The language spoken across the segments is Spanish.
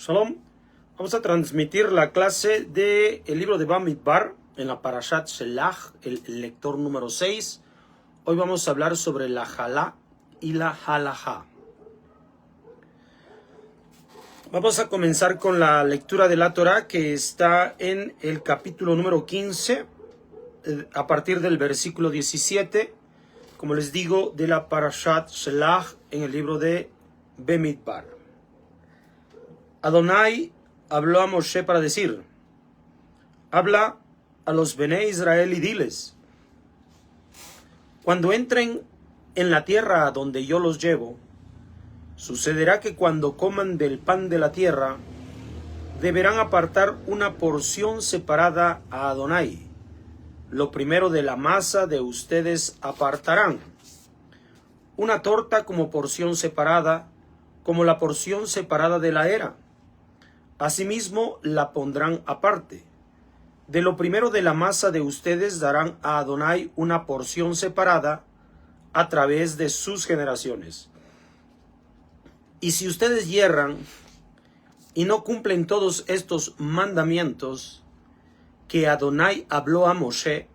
Shalom. Vamos a transmitir la clase del libro de Bamidbar en la Parashat Shelach, el lector número 6. Hoy vamos a hablar sobre la Jalá y la Halajá. Vamos a comenzar con la lectura de la Torah, que está en el capítulo número 15, a partir del versículo 17, como les digo, de la Parashat Shelach en el libro de Bamidbar. Adonai habló a Moshe para decir: habla a los Bené Israel y diles: cuando entren en la tierra a donde yo los llevo, sucederá que cuando coman del pan de la tierra, deberán apartar una porción separada a Adonai. Lo primero de la masa de ustedes apartarán. Una torta como porción separada, como la porción separada de la era. Asimismo la pondrán aparte. De lo primero de la masa de ustedes darán a Adonai una porción separada a través de sus generaciones. Y si ustedes yerran y no cumplen todos estos mandamientos que Adonai habló a Moshe,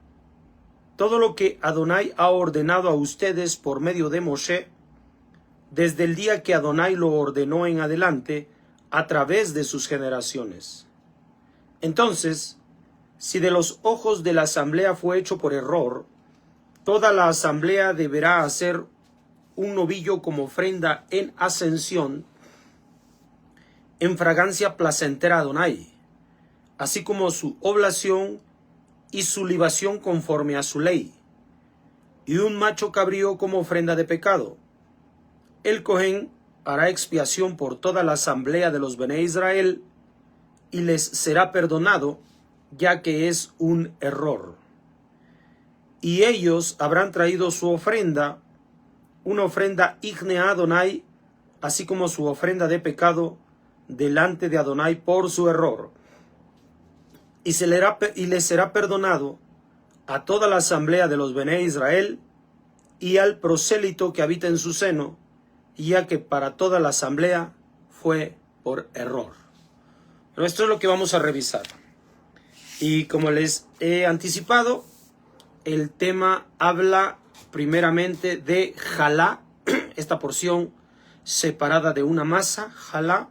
todo lo que Adonai ha ordenado a ustedes por medio de Moshe, desde el día que Adonai lo ordenó en adelante, a través de sus generaciones. Entonces, si de los ojos de la asamblea fue hecho por error, toda la asamblea deberá hacer un novillo como ofrenda en ascensión, en fragancia placentera a Adonai, así como su oblación y su libación conforme a su ley, y un macho cabrío como ofrenda de pecado. El Cohen hará expiación por toda la asamblea de los Bené Israel, y les será perdonado, ya que es un error. Y ellos habrán traído su ofrenda, una ofrenda ígnea a Adonai, así como su ofrenda de pecado, delante de Adonai por su error. Y les será perdonado a toda la asamblea de los Bené Israel y al prosélito que habita en su seno, ya que para toda la asamblea fue por error. Pero esto es lo que vamos a revisar. Y como les he anticipado, el tema habla primeramente de Jalá, esta porción separada de una masa, Jalá,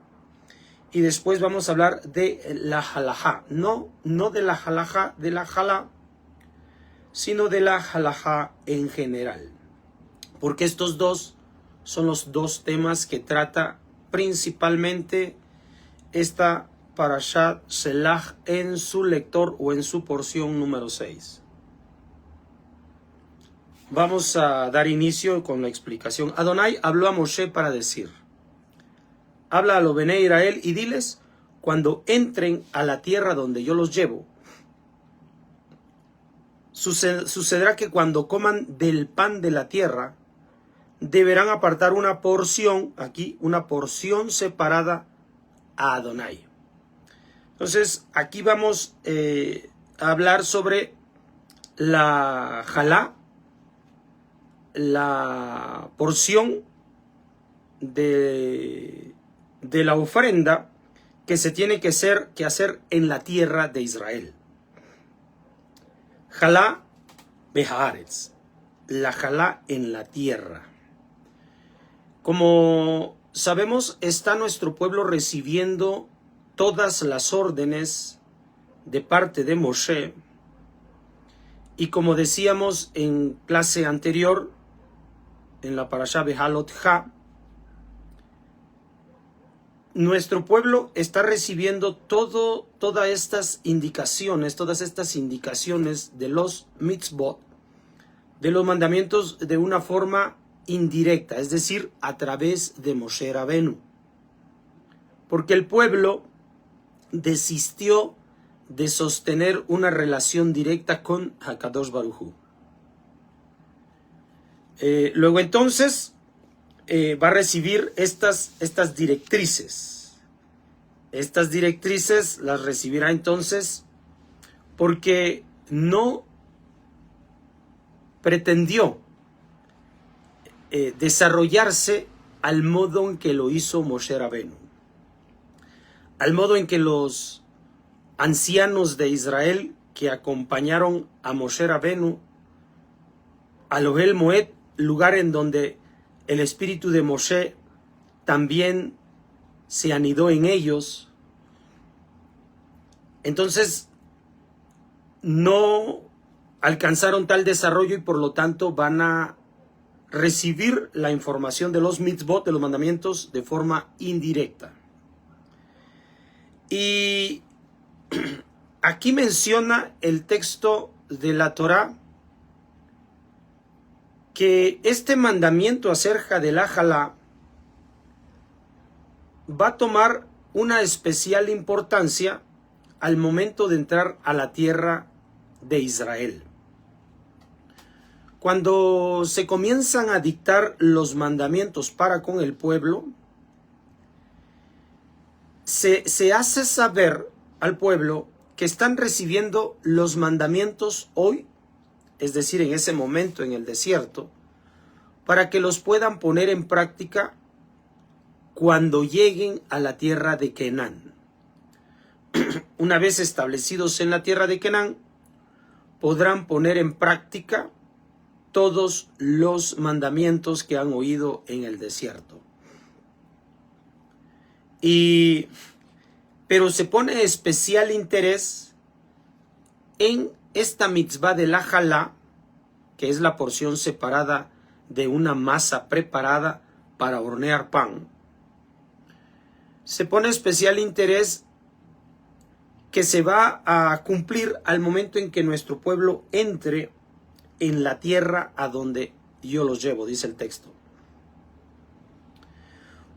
y después vamos a hablar de la Halajá, no de la Halajá de la Jalá, sino de la Halajá en general, porque estos dos son los dos temas que trata principalmente esta Parashat Shelach en su lector o en su porción número 6. Vamos a dar inicio con la explicación. Adonai habló a Moshe para decir: habla a los Bené Israel y diles: cuando entren a la tierra donde yo los llevo, sucederá que cuando coman del pan de la tierra, deberán apartar una porción, aquí, una porción separada a Adonai. Entonces, aquí vamos a hablar sobre la Jalá, la porción de la ofrenda que se tiene que hacer en la tierra de Israel. Jalá behaaretz, la Jalá en la tierra. Como sabemos, está nuestro pueblo recibiendo todas las órdenes de parte de Moshe. Y como decíamos en clase anterior, en la Parashá Behalot-Ha, nuestro pueblo está recibiendo todas estas indicaciones de los mitzvot, de los mandamientos, de una forma indirecta, es decir, a través de Moshe Rabenu, porque el pueblo desistió de sostener una relación directa con Hakadosh Baruj Hu. Luego entonces va a recibir estas directrices. Estas directrices las recibirá entonces porque no pretendió desarrollarse al modo en que lo hizo Moshe Rabenu. al modo en que los ancianos de Israel que acompañaron a Moshe Rabenu al Ohel Moed, lugar en donde el espíritu de Moshe también se anidó en ellos. Entonces no alcanzaron tal desarrollo y por lo tanto van a recibir la información de los mitzvot, de los mandamientos, de forma indirecta. Y aquí menciona el texto de la Torá que este mandamiento acerca del Ajalá va a tomar una especial importancia al momento de entrar a la tierra de Israel. Cuando se comienzan a dictar los mandamientos para con el pueblo, se hace saber al pueblo que están recibiendo los mandamientos hoy, es decir, en ese momento en el desierto, para que los puedan poner en práctica cuando lleguen a la tierra de Canaán. Una vez establecidos en la tierra de Canaán, podrán poner en práctica todos los mandamientos que han oído en el desierto. Pero se pone especial interés en esta mitzvah de la jalá, que es la porción separada de una masa preparada para hornear pan. Se pone especial interés que se va a cumplir al momento en que nuestro pueblo entre en la tierra a donde yo los llevo, dice el texto.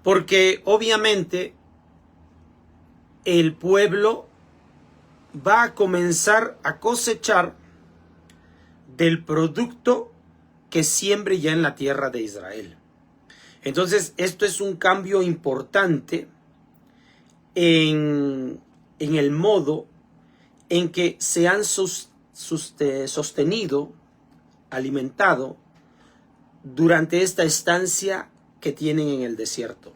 Porque obviamente el pueblo va a comenzar a cosechar del producto que siembre ya en la tierra de Israel. Entonces, esto es un cambio importante en el modo en que se han sostenido, alimentado durante esta estancia que tienen en el desierto.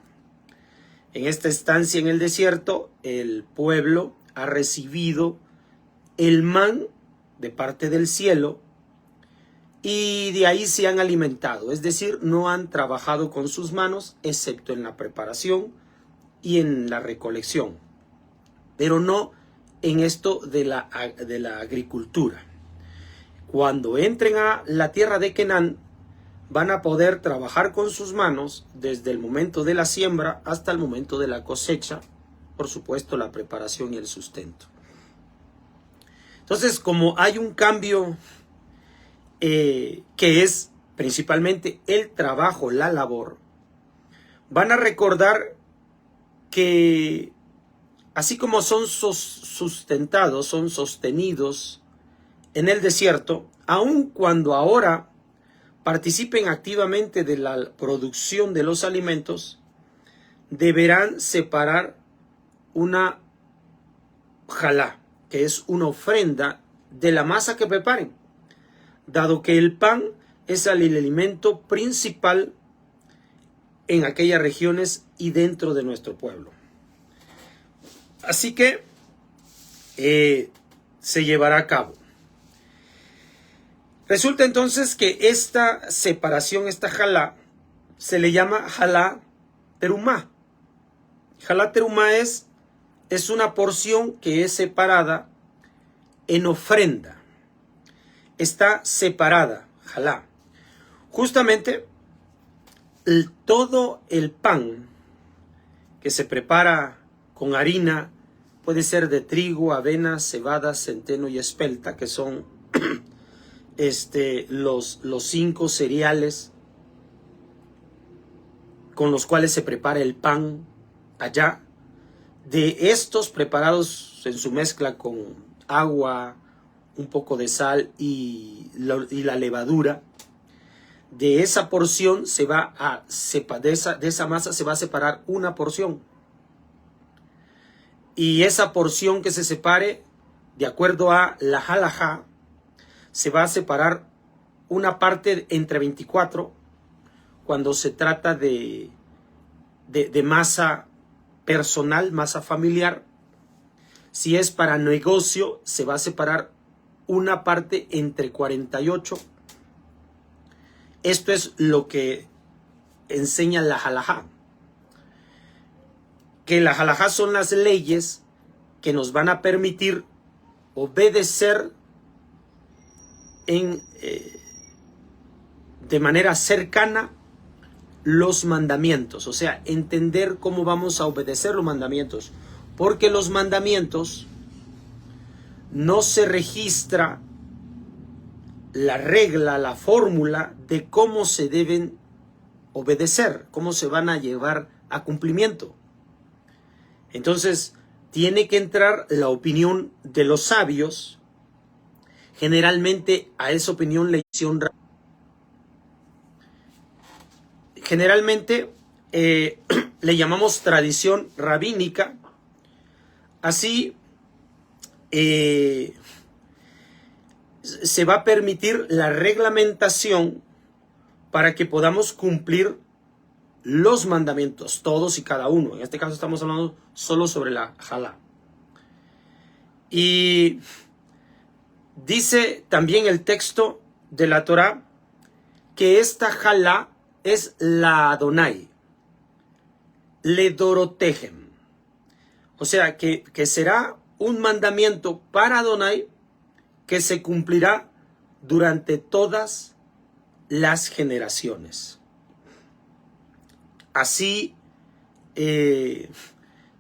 En esta estancia en el desierto, el pueblo ha recibido el man de parte del cielo y de ahí se han alimentado. Es decir, no han trabajado con sus manos, excepto en la preparación y en la recolección, pero no en esto de la agricultura. Cuando entren a la tierra de Canaán, van a poder trabajar con sus manos desde el momento de la siembra hasta el momento de la cosecha, por supuesto la preparación y el sustento. Entonces, como hay un cambio que es principalmente el trabajo, la labor, van a recordar que así como son sustentados, son sostenidos en el desierto, aun cuando ahora participen activamente de la producción de los alimentos, deberán separar una jalá, que es una ofrenda de la masa que preparen, dado que el pan es el alimento principal en aquellas regiones y dentro de nuestro pueblo. Así que se llevará a cabo. Resulta entonces que esta separación, esta jalá, se le llama jalá terumá. Jalá terumá es una porción que es separada en ofrenda. Está separada, jalá. Justamente todo el pan que se prepara con harina, puede ser de trigo, avena, cebada, centeno y espelta, que son los 5 cereales con los cuales se prepara el pan allá. De estos preparados en su mezcla con agua, un poco de sal y la levadura, de esa porción se va a de esa masa se va a separar una porción. Y esa porción que se separe, de acuerdo a la halajá, se va a separar una parte entre 24 cuando se trata de masa personal, masa familiar. Si es para negocio, se va a separar una parte entre 48. Esto es lo que enseña la halajá. Que la halajá son las leyes que nos van a permitir obedecer de manera cercana los mandamientos. O sea, entender cómo vamos a obedecer los mandamientos. Porque los mandamientos no se registra la regla, la fórmula de cómo se deben obedecer, cómo se van a llevar a cumplimiento. Entonces, tiene que entrar la opinión de los sabios. Generalmente a esa opinión le hicieron. Generalmente le llamamos tradición rabínica. Así se va a permitir la reglamentación para que podamos cumplir los mandamientos, todos y cada uno. En este caso estamos hablando solo sobre la halá. Y dice también el texto de la Torá que esta halá es la Adonai, le Dorotejem. O sea, que será un mandamiento para Adonai que se cumplirá durante todas las generaciones. Así,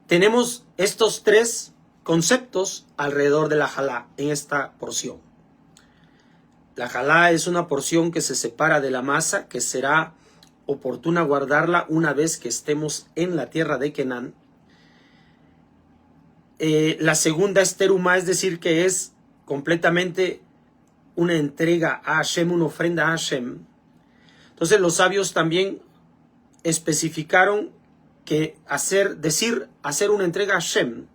tenemos estos tres conceptos alrededor de la halá en esta porción. La halá es una porción que se separa de la masa, que será oportuna guardarla una vez que estemos en la tierra de Canaán. La segunda es terumá, es decir, que es completamente una entrega a Hashem, una ofrenda a Hashem. Entonces los sabios también especificaron que hacer una entrega a Hashem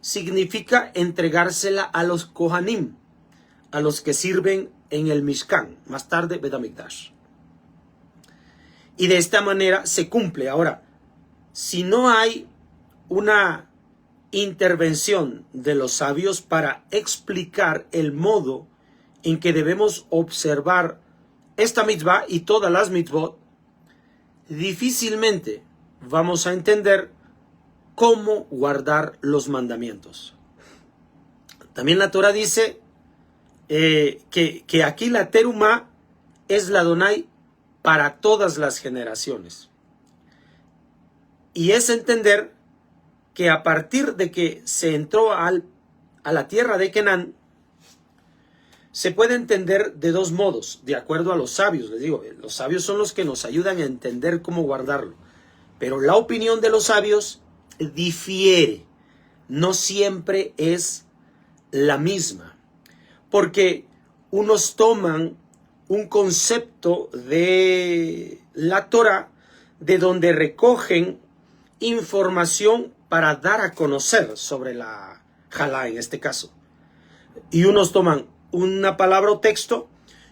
significa entregársela a los Kohanim, a los que sirven en el Mishkan, más tarde Bet HaMikdash. Y de esta manera se cumple. Ahora, si no hay una intervención de los sabios para explicar el modo en que debemos observar esta mitzvah y todas las mitzvot, difícilmente vamos a entender cómo guardar los mandamientos. También la Torah dice que aquí la terumá es la Adonai para todas las generaciones. Y es entender que a partir de que se entró a la tierra de Canaán, se puede entender de dos modos, de acuerdo a los sabios. Les digo, los sabios son los que nos ayudan a entender cómo guardarlo. Pero la opinión de los sabios difiere. No siempre es la misma. Porque unos toman un concepto de la Torah de donde recogen información para dar a conocer sobre la halá en este caso. Y unos toman una palabra o texto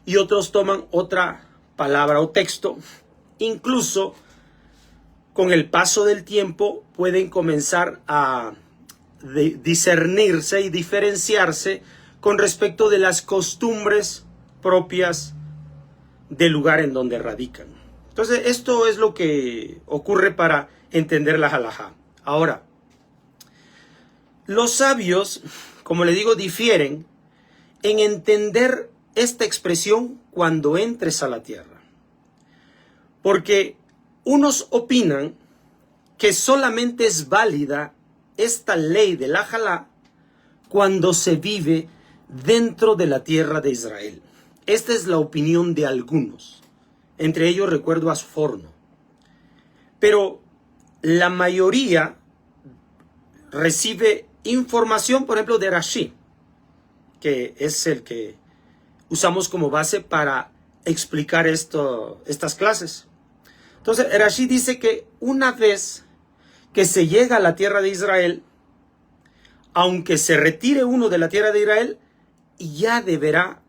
y otros toman otra palabra o texto. Incluso con el paso del tiempo pueden comenzar a discernirse y diferenciarse con respecto de las costumbres propias del lugar en donde radican. Entonces, esto es lo que ocurre para entender la halajá. Ahora, los sabios, como le digo, difieren en entender esta expresión cuando entres a la tierra. Porque unos opinan que solamente es válida esta ley de la halá cuando se vive dentro de la tierra de Israel. Esta es la opinión de algunos. Entre ellos recuerdo a Sforno. Pero la mayoría recibe información, por ejemplo, de Rashi, que es el que usamos como base para explicar estas clases. Entonces, Rashi dice que una vez que se llega a la tierra de Israel, aunque se retire uno de la tierra de Israel, ya deberá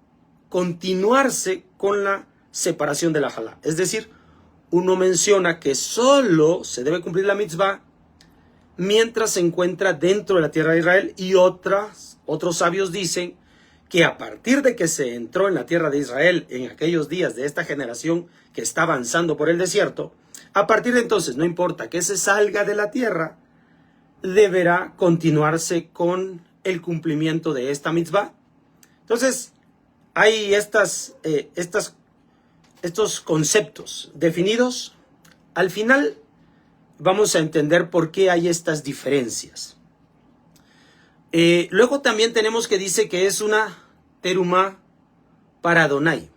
continuarse con la separación de la halá. Es decir, uno menciona que solo se debe cumplir la mitzvah mientras se encuentra dentro de la tierra de Israel, y otros sabios dicen que a partir de que se entró en la tierra de Israel en aquellos días de esta generación que está avanzando por el desierto, a partir de entonces, no importa que se salga de la tierra, deberá continuarse con el cumplimiento de esta mitzvah. Entonces, hay estos conceptos definidos. Al final vamos a entender por qué hay estas diferencias. Luego también tenemos que dice que es una terumá para Adonai,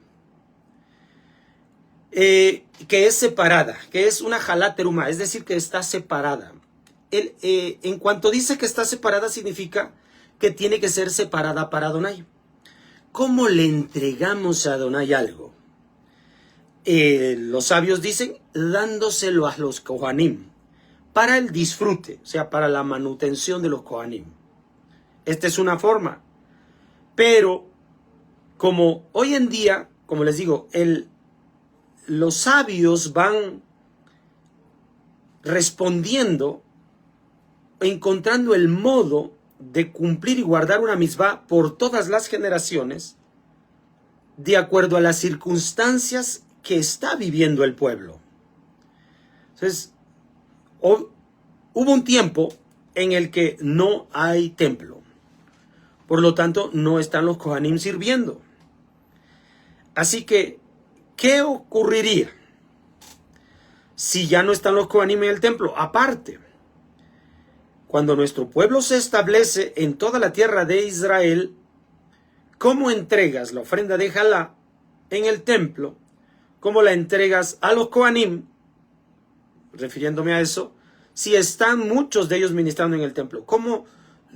que es separada, que es una jalá terumá, es decir, que está separada. En cuanto dice que está separada, significa que tiene que ser separada para Adonai. ¿Cómo le entregamos a Adonai algo? Los sabios dicen, dándoselo a los Kohanim, para el disfrute, o sea, para la manutención de los Kohanim. Esta es una forma. Pero, como hoy en día, como les digo, los sabios van respondiendo, encontrando el modo de cumplir y guardar una mitzvah por todas las generaciones, de acuerdo a las circunstancias que está viviendo el pueblo. Entonces, hubo un tiempo en el que no hay templo. Por lo tanto, no están los Kohanim sirviendo. Así que, ¿qué ocurriría si ya no están los Kohanim en el templo? Aparte, cuando nuestro pueblo se establece en toda la tierra de Israel, ¿cómo entregas la ofrenda de Jalá en el templo? ¿Cómo la entregas a los Kohanim? Refiriéndome a eso, si están muchos de ellos ministrando en el templo, ¿cómo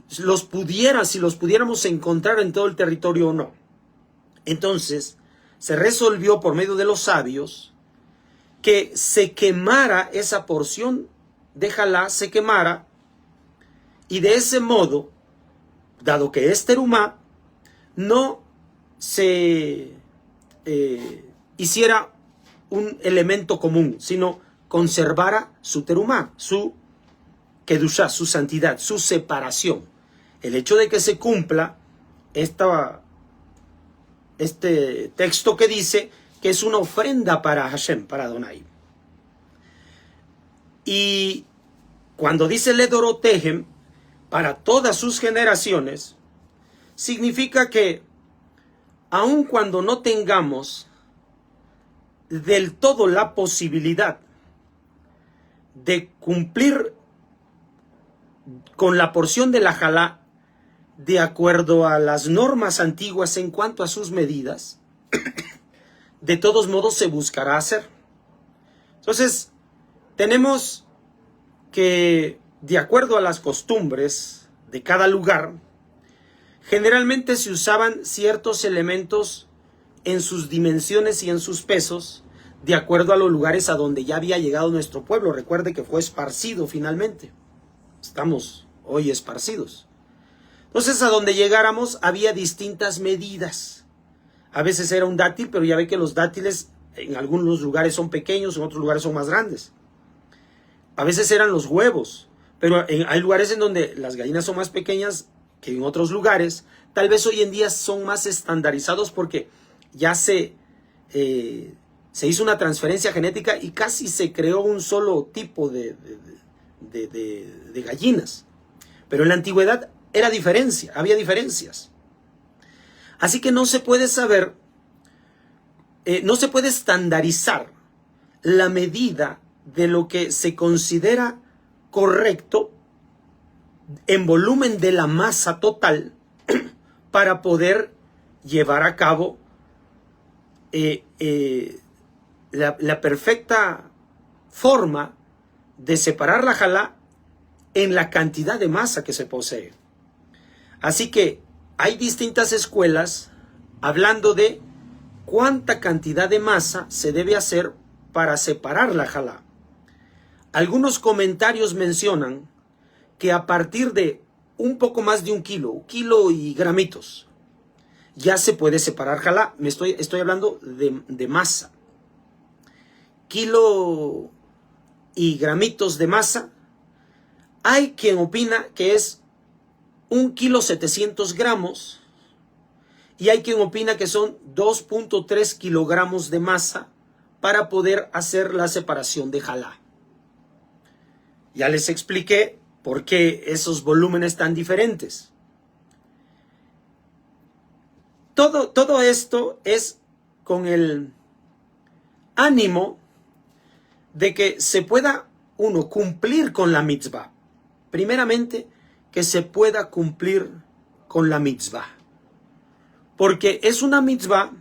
si los pudiéramos encontrar en todo el territorio o no? Entonces, se resolvió por medio de los sabios que se quemara esa porción de Jalá, se quemara, y de ese modo, dado que es terumá, no se hiciera un elemento común, sino conservara su terumá, su kedushá, su santidad, su separación. El hecho de que se cumpla este texto que dice que es una ofrenda para Hashem, para Adonai. Y cuando dice Ledorotehem, para todas sus generaciones, significa que aun cuando no tengamos del todo la posibilidad de cumplir con la porción de la jalá de acuerdo a las normas antiguas en cuanto a sus medidas, de todos modos se buscará hacer. Entonces, tenemos que, de acuerdo a las costumbres de cada lugar, generalmente se usaban ciertos elementos en sus dimensiones y en sus pesos, de acuerdo a los lugares a donde ya había llegado nuestro pueblo. Recuerde que fue esparcido finalmente. Estamos hoy esparcidos. Entonces, a donde llegáramos había distintas medidas. A veces era un dátil, pero ya ve que los dátiles en algunos lugares son pequeños, en otros lugares son más grandes. A veces eran los huevos, pero hay lugares en donde las gallinas son más pequeñas que en otros lugares. Tal vez hoy en día son más estandarizados porque ya se hizo una transferencia genética y casi se creó un solo tipo de gallinas. Pero en la antigüedad había diferencias. Así que no se puede saber, no se puede estandarizar la medida de lo que se considera correcto en volumen de la masa total para poder llevar a cabo la perfecta forma de separar la jalá en la cantidad de masa que se posee. Así que hay distintas escuelas hablando de cuánta cantidad de masa se debe hacer para separar la jalá. Algunos comentarios mencionan que a partir de un poco más de un kilo y gramitos, ya se puede separar jalá. Estoy hablando de masa. Kilo y gramitos de masa. Hay quien opina que es 1,7 kg y hay quien opina que son 2,3 kilogramos de masa para poder hacer la separación de jalá. Ya les expliqué por qué esos volúmenes tan diferentes. Todo esto es con el ánimo de que se pueda uno cumplir con la mitzvah. Primeramente, que se pueda cumplir con la mitzvah. Porque es una mitzvah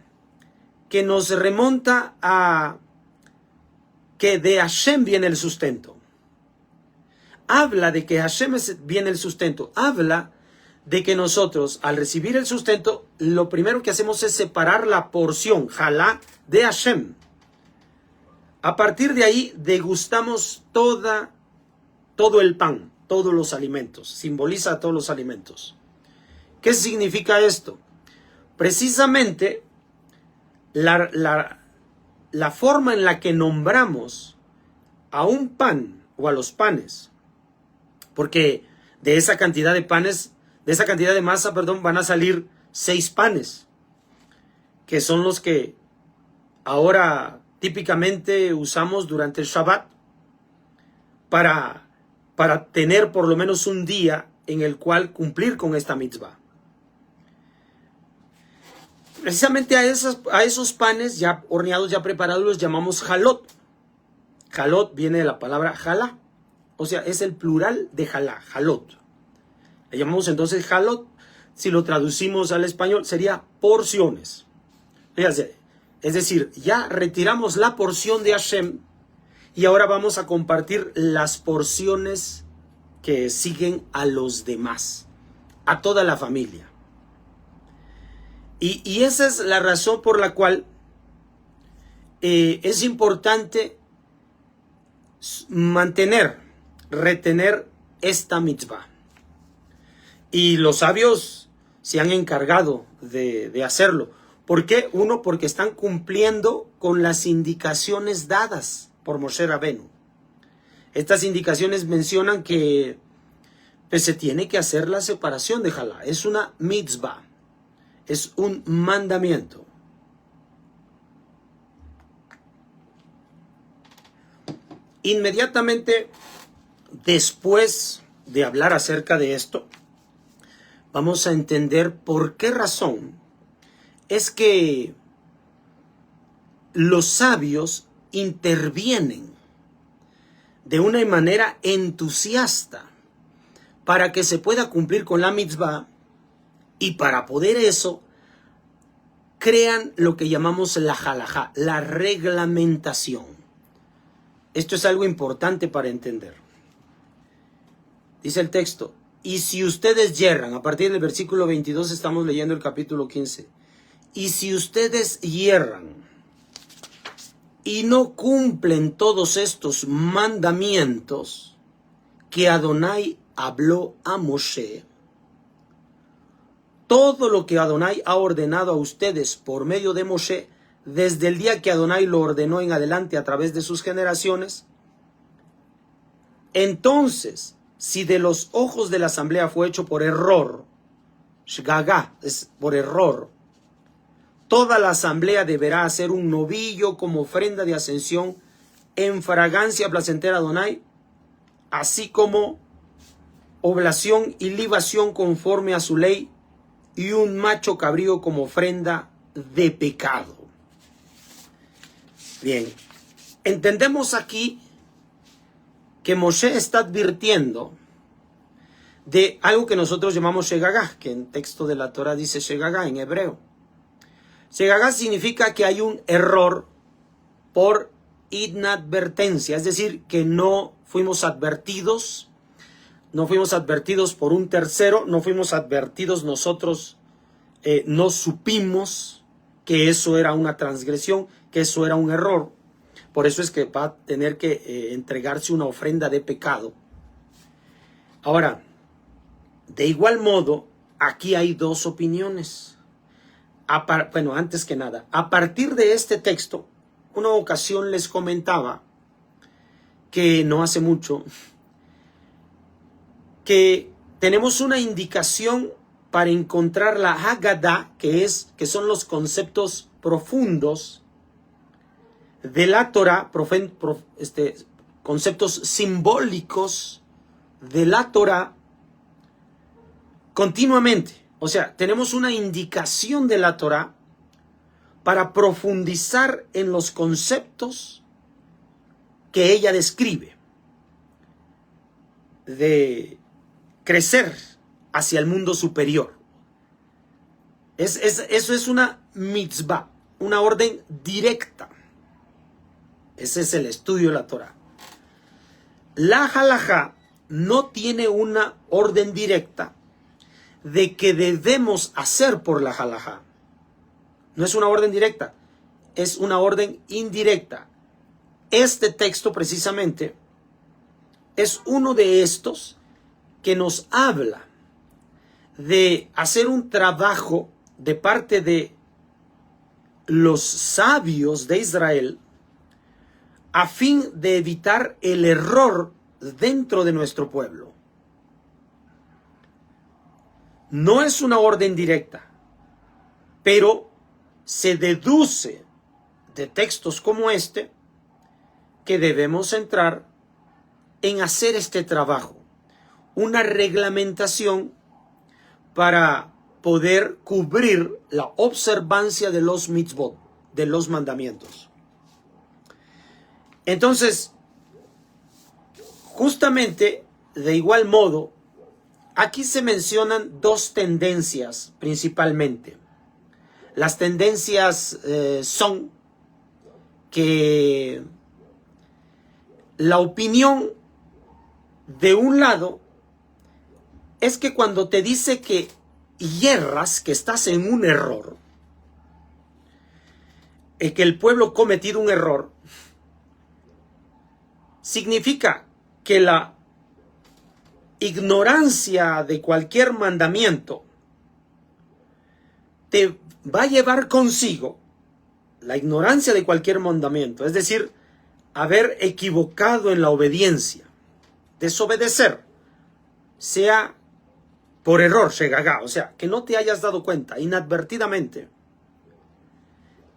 que nos remonta a que de Hashem viene el sustento. Habla de que Hashem viene el sustento. Habla de que nosotros, al recibir el sustento, lo primero que hacemos es separar la porción, jalá, de Hashem. A partir de ahí, degustamos todo el pan, todos los alimentos. Simboliza todos los alimentos. ¿Qué significa esto? Precisamente, la forma en la que nombramos a un pan o a los panes, porque de esa cantidad de panes, de esa cantidad de masa, van a salir 6 panes, que son los que ahora típicamente usamos durante el Shabbat para tener por lo menos un día en el cual cumplir con esta mitzvah. Precisamente a esos panes ya horneados, ya preparados, los llamamos jalot. Jalot viene de la palabra jalá, o sea, es el plural de jalá, jalot. Le llamamos entonces jalot. Si lo traducimos al español sería porciones. Fíjense, es decir, ya retiramos la porción de Hashem y ahora vamos a compartir las porciones que siguen a los demás, a toda la familia. Y esa es la razón por la cual es importante retener esta mitzvah. Y los sabios se han encargado de hacerlo. ¿Por qué? Uno, porque están cumpliendo con las indicaciones dadas por Moshe Rabenu. Estas indicaciones mencionan que pues, se tiene que hacer la separación de jalá. Es una mitzvah. Es un mandamiento. Inmediatamente después de hablar acerca de esto, vamos a entender por qué razón es que los sabios intervienen de una manera entusiasta para que se pueda cumplir con la mitzvah. Y para poder eso, crean lo que llamamos la halajá, la reglamentación. Esto es algo importante para entender. Dice el texto, y si ustedes yerran, a partir del versículo 22 estamos leyendo el capítulo 15. Y si ustedes yerran y no cumplen todos estos mandamientos que Adonai habló a Moshe, todo lo que Adonai ha ordenado a ustedes por medio de Moshe, desde el día que Adonai lo ordenó en adelante a través de sus generaciones, entonces, si de los ojos de la asamblea fue hecho por error, shgagá, es por error, toda la asamblea deberá hacer un novillo como ofrenda de ascensión en fragancia placentera a Adonai, así como oblación y libación conforme a su ley, y un macho cabrío como ofrenda de pecado. Bien, entendemos aquí que Moshe está advirtiendo de algo que nosotros llamamos shegagá, que en texto de la Torah dice shegagá en hebreo. Shegagá significa que hay un error por inadvertencia, es decir, que no fuimos advertidos por un tercero, no fuimos advertidos nosotros, no supimos que eso era una transgresión, que eso era un error. Por eso es que va a tener que entregarse una ofrenda de pecado. Ahora, de igual modo, aquí hay dos opiniones. Bueno, antes que nada, a partir de este texto, una ocasión les comentaba que no hace mucho, que tenemos una indicación para encontrar la Haggadah, que son los conceptos profundos de la Torah, conceptos simbólicos de la Torah continuamente. O sea, tenemos una indicación de la Torah para profundizar en los conceptos que ella describe, de crecer hacia el mundo superior. Eso es una mitzvah, una orden directa. Ese es el estudio de la Torah. La halajá no tiene una orden directa de que debemos hacer por la halajá. No es una orden directa, es una orden indirecta. Este texto precisamente es uno de estos que nos habla de hacer un trabajo de parte de los sabios de Israel a fin de evitar el error dentro de nuestro pueblo. No es una orden directa, pero se deduce de textos como este que debemos entrar en hacer este trabajo, una reglamentación para poder cubrir la observancia de los mitzvot, de los mandamientos. Entonces, justamente de igual modo, aquí se mencionan dos tendencias principalmente. Las tendencias son que la opinión de un lado es que cuando te dice que hierras, que estás en un error, que el pueblo ha cometido un error, significa que la ignorancia de cualquier mandamiento te va a llevar consigo la ignorancia de cualquier mandamiento, es decir, haber equivocado en la obediencia, desobedecer, sea por error, shegagá, o sea, que no te hayas dado cuenta, inadvertidamente,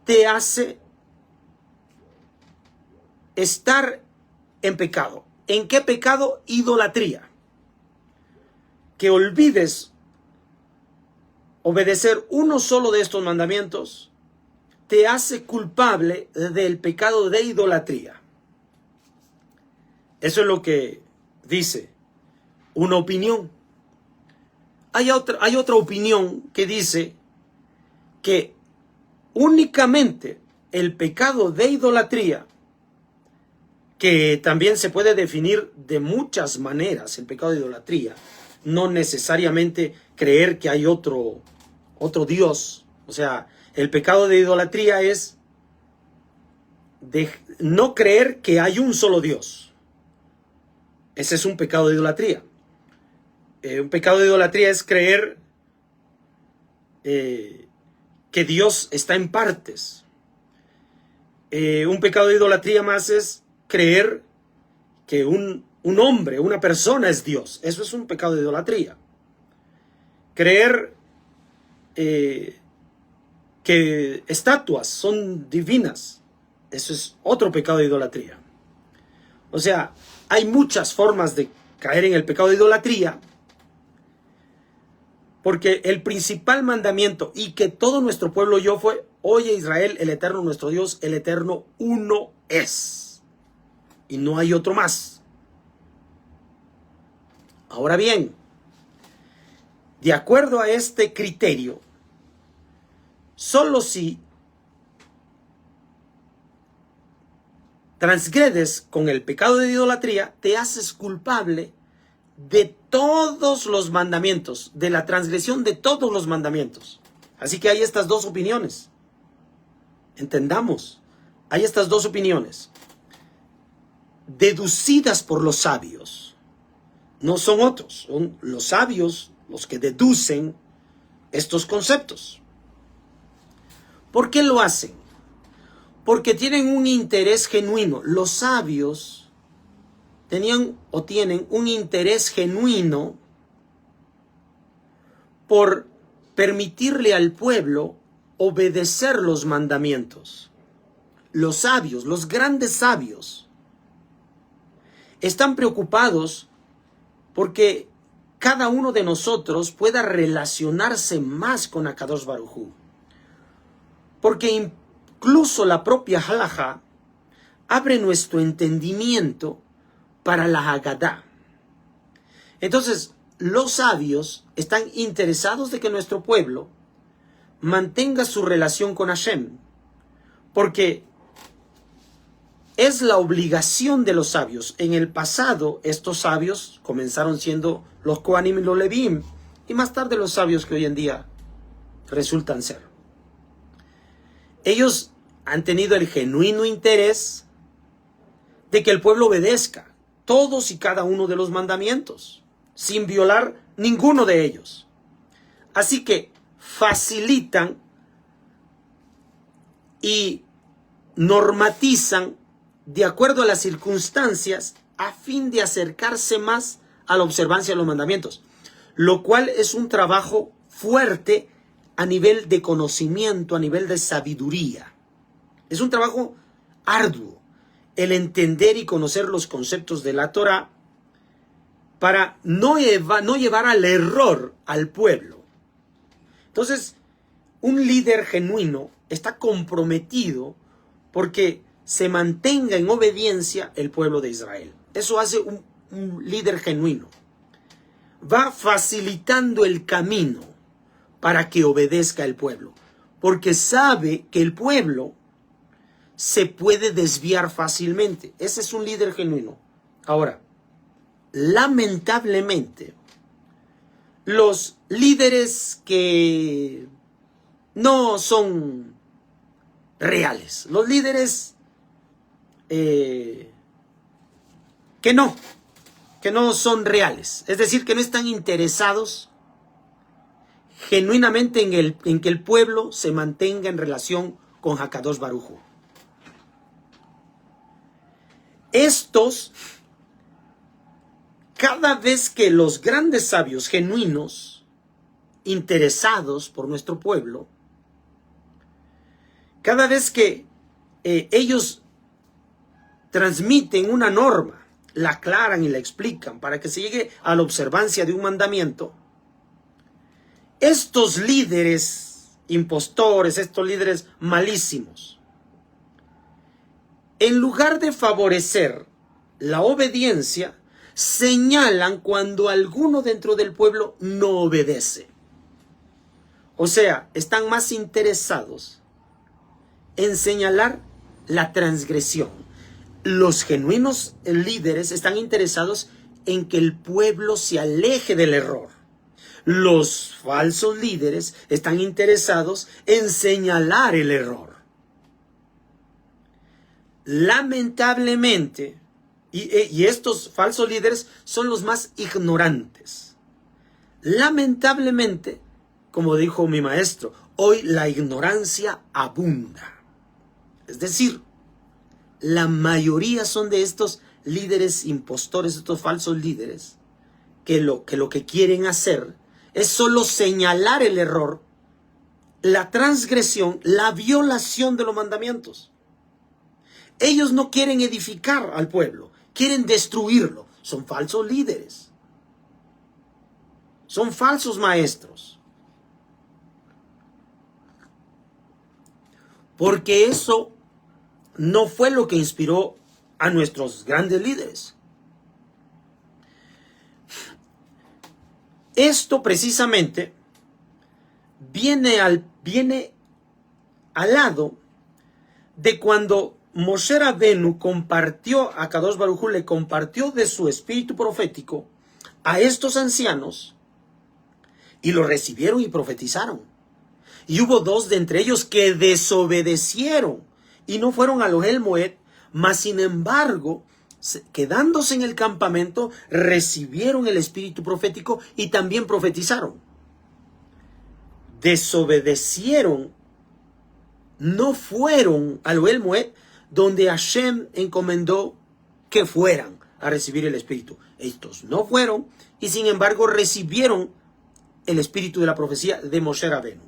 te hace estar en pecado. ¿En qué pecado? Idolatría. Que olvides obedecer uno solo de estos mandamientos te hace culpable del pecado de idolatría. Eso es lo que dice una opinión. Hay otra opinión que dice que únicamente el pecado de idolatría, que también se puede definir de muchas maneras, el pecado de idolatría, no necesariamente creer que hay otro Dios. O sea, el pecado de idolatría es de no creer que hay un solo Dios. Ese es un pecado de idolatría. Un pecado de idolatría es creer que Dios está en partes. Un pecado de idolatría más es creer que un hombre, una persona es Dios. Eso es un pecado de idolatría. Creer que estatuas son divinas. Eso es otro pecado de idolatría. O sea, hay muchas formas de caer en el pecado de idolatría, porque el principal mandamiento y que todo nuestro pueblo oyó fue: oye Israel, el Eterno nuestro Dios, el Eterno uno es. Y no hay otro más. Ahora bien, de acuerdo a este criterio, solo si transgredes con el pecado de idolatría, te haces culpable de todos los mandamientos, de la transgresión de todos los mandamientos. Así que hay estas dos opiniones. Entendamos, hay estas dos opiniones, deducidas por los sabios. No son otros, son los sabios los que deducen estos conceptos. ¿Por qué lo hacen? Porque tienen un interés genuino. Los sabios tenían o tienen un interés genuino por permitirle al pueblo obedecer los mandamientos. Los sabios, los grandes sabios, están preocupados porque cada uno de nosotros pueda relacionarse más con Akadosh Baruj Hu. Porque incluso la propia halajá abre nuestro entendimiento para la Haggadah. Entonces, los sabios están interesados de que nuestro pueblo mantenga su relación con Hashem, porque es la obligación de los sabios. En el pasado, estos sabios comenzaron siendo los Kohanim y los Levim, y más tarde los sabios que hoy en día resultan ser. Ellos han tenido el genuino interés de que el pueblo obedezca todos y cada uno de los mandamientos, sin violar ninguno de ellos. Así que facilitan y normatizan de acuerdo a las circunstancias a fin de acercarse más a la observancia de los mandamientos, lo cual es un trabajo fuerte a nivel de conocimiento, a nivel de sabiduría. Es un trabajo arduo el entender y conocer los conceptos de la Torah para no llevar al error al pueblo. Entonces, un líder genuino está comprometido porque se mantenga en obediencia el pueblo de Israel. Eso hace un líder genuino. Va facilitando el camino para que obedezca el pueblo, porque sabe que el pueblo se puede desviar fácilmente. Ese es un líder genuino. Ahora, lamentablemente, los líderes que no son reales, los líderes que no son reales, es decir, que no están interesados genuinamente en que el pueblo se mantenga en relación con Hakadosh Baruj Hu. Estos, cada vez que los grandes sabios genuinos, interesados por nuestro pueblo, cada vez que ellos transmiten una norma, la aclaran y la explican para que se llegue a la observancia de un mandamiento, estos líderes impostores, estos líderes malísimos, en lugar de favorecer la obediencia, señalan cuando alguno dentro del pueblo no obedece. O sea, están más interesados en señalar la transgresión. Los genuinos líderes están interesados en que el pueblo se aleje del error. Los falsos líderes están interesados en señalar el error. Lamentablemente, y estos falsos líderes son los más ignorantes. Lamentablemente, como dijo mi maestro, hoy la ignorancia abunda. Es decir, la mayoría son de estos líderes impostores, estos falsos líderes, que lo que quieren hacer es solo señalar el error, la transgresión, la violación de los mandamientos. Ellos no quieren edificar al pueblo, quieren destruirlo. Son falsos líderes. Son falsos maestros. Porque eso no fue lo que inspiró a nuestros grandes líderes. Esto precisamente viene al lado de cuando Moshe Rabenu compartió, a Kadosh Baruj Hu le compartió de su espíritu profético a estos ancianos y lo recibieron y profetizaron. Y hubo dos de entre ellos que desobedecieron y no fueron al Ohel Moed, mas sin embargo, quedándose en el campamento, recibieron el espíritu profético y también profetizaron. Desobedecieron, no fueron al Ohel Moed, donde Hashem encomendó que fueran a recibir el espíritu. Estos no fueron y sin embargo recibieron el espíritu de la profecía de Moshe Rabenu.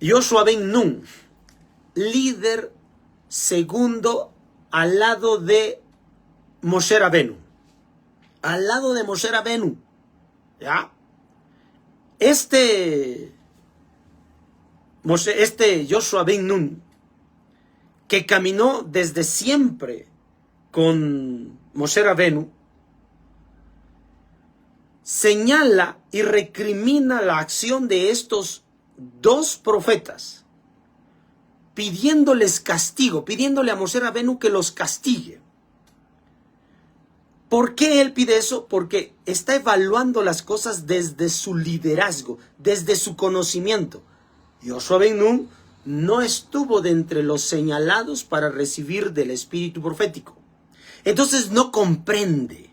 Yoshua ben Nun, líder segundo al lado de Moshe Rabenu. Al lado de Moshe Rabenu. ¿Ya? Este Yoshua ben Nun, que caminó desde siempre con Moshe Rabenu, señala y recrimina la acción de estos dos profetas, pidiéndoles castigo, pidiéndole a Moshe Rabenu que los castigue. ¿Por qué él pide eso? Porque está evaluando las cosas desde su liderazgo, desde su conocimiento. Yoshua ben Nun no estuvo de entre los señalados para recibir del espíritu profético. Entonces no comprende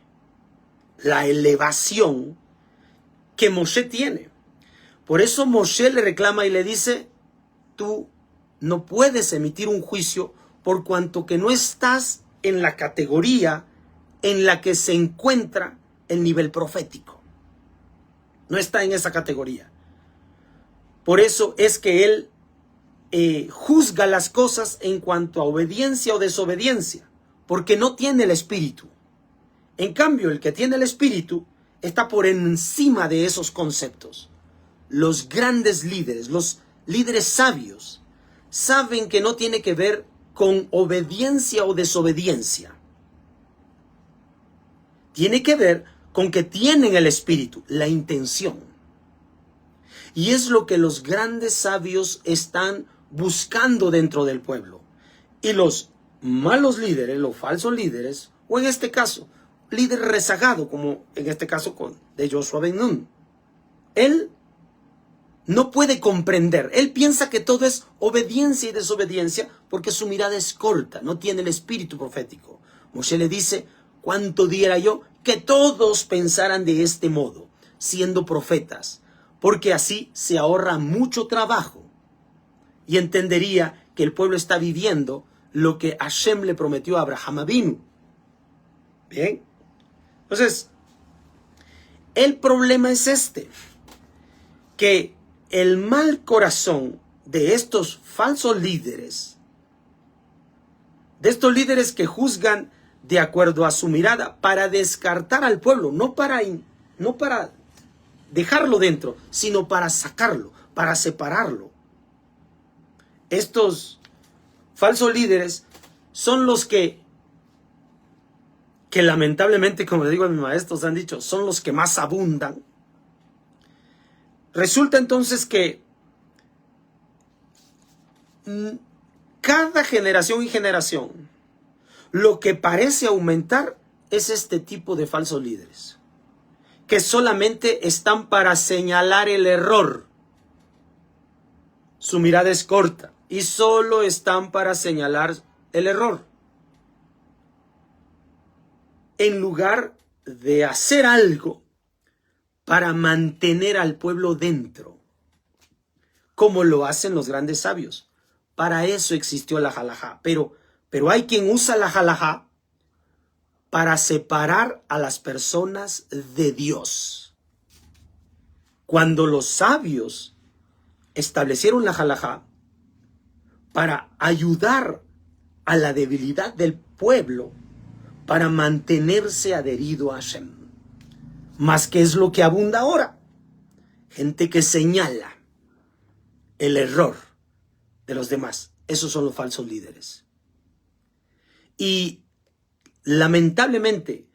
la elevación que Moshe tiene. Por eso Moshe le reclama y le dice: tú no puedes emitir un juicio por cuanto que no estás en la categoría en la que se encuentra el nivel profético. No está en esa categoría. Por eso es que él juzga las cosas en cuanto a obediencia o desobediencia, porque no tiene el espíritu. En cambio, el que tiene el espíritu está por encima de esos conceptos. Los grandes líderes, los líderes sabios, saben que no tiene que ver con obediencia o desobediencia. Tiene que ver con que tienen el espíritu, la intención. Y es lo que los grandes sabios están buscando dentro del pueblo. Y los malos líderes, los falsos líderes, o en este caso, líder rezagado, como en este caso de Yoshua ben Nun, él no puede comprender. Él piensa que todo es obediencia y desobediencia porque su mirada es corta, no tiene el espíritu profético. Moshe le dice: ¿cuánto diera yo que todos pensaran de este modo, siendo profetas? Porque así se ahorra mucho trabajo y entendería que el pueblo está viviendo lo que Hashem le prometió a Abraham Avinu. Bien, entonces, el problema es que el mal corazón de estos falsos líderes, de estos líderes que juzgan de acuerdo a su mirada para descartar al pueblo, no para dejarlo dentro, sino para sacarlo, para separarlo. Estos falsos líderes son los que lamentablemente, como le digo a mis maestros, han dicho, son los que más abundan. Resulta entonces que cada generación y generación, lo que parece aumentar es este tipo de falsos líderes, que solamente están para señalar el error. Su mirada es corta y solo están para señalar el error, en lugar de hacer algo para mantener al pueblo dentro, como lo hacen los grandes sabios. Para eso existió la halajá. Pero hay quien usa la halajá para separar a las personas de Dios. Cuando los sabios establecieron la halajá para ayudar a la debilidad del pueblo, para mantenerse adherido a Hashem. Más que es lo que abunda ahora. Gente que señala el error de los demás. Esos son los falsos líderes. Y lamentablemente,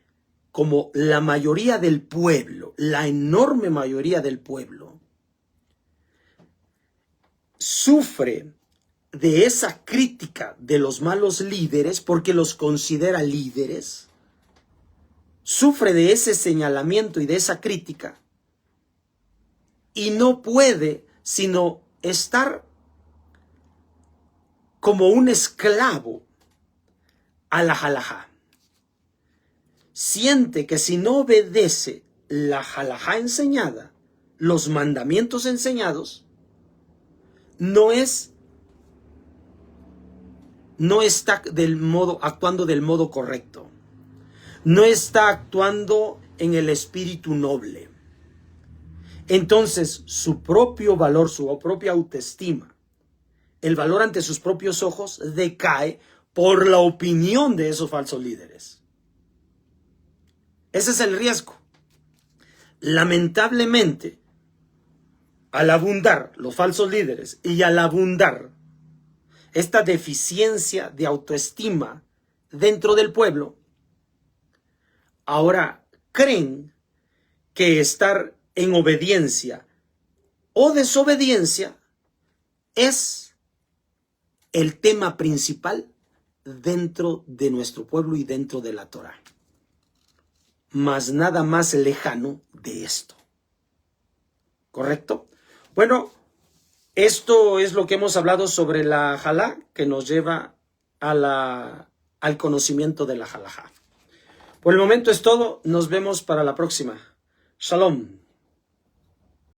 como la mayoría del pueblo, la enorme mayoría del pueblo, sufre de esa crítica de los malos líderes porque los considera líderes, sufre de ese señalamiento y de esa crítica y no puede sino estar como un esclavo a la halajá. Siente que si no obedece la halajá enseñada, los mandamientos enseñados, no está actuando del modo correcto. No está actuando en el espíritu noble. Entonces su propio valor, su propia autoestima, el valor ante sus propios ojos decae por la opinión de esos falsos líderes. Ese es el riesgo. Lamentablemente, al abundar los falsos líderes y al abundar esta deficiencia de autoestima dentro del pueblo, ahora creen que estar en obediencia o desobediencia es el tema principal dentro de nuestro pueblo y dentro de la Torá. Mas nada más lejano de esto. ¿Correcto? Bueno, esto es lo que hemos hablado sobre la jalá, que nos lleva al conocimiento de la halajá. Por el momento es todo. Nos vemos para la próxima. Shalom.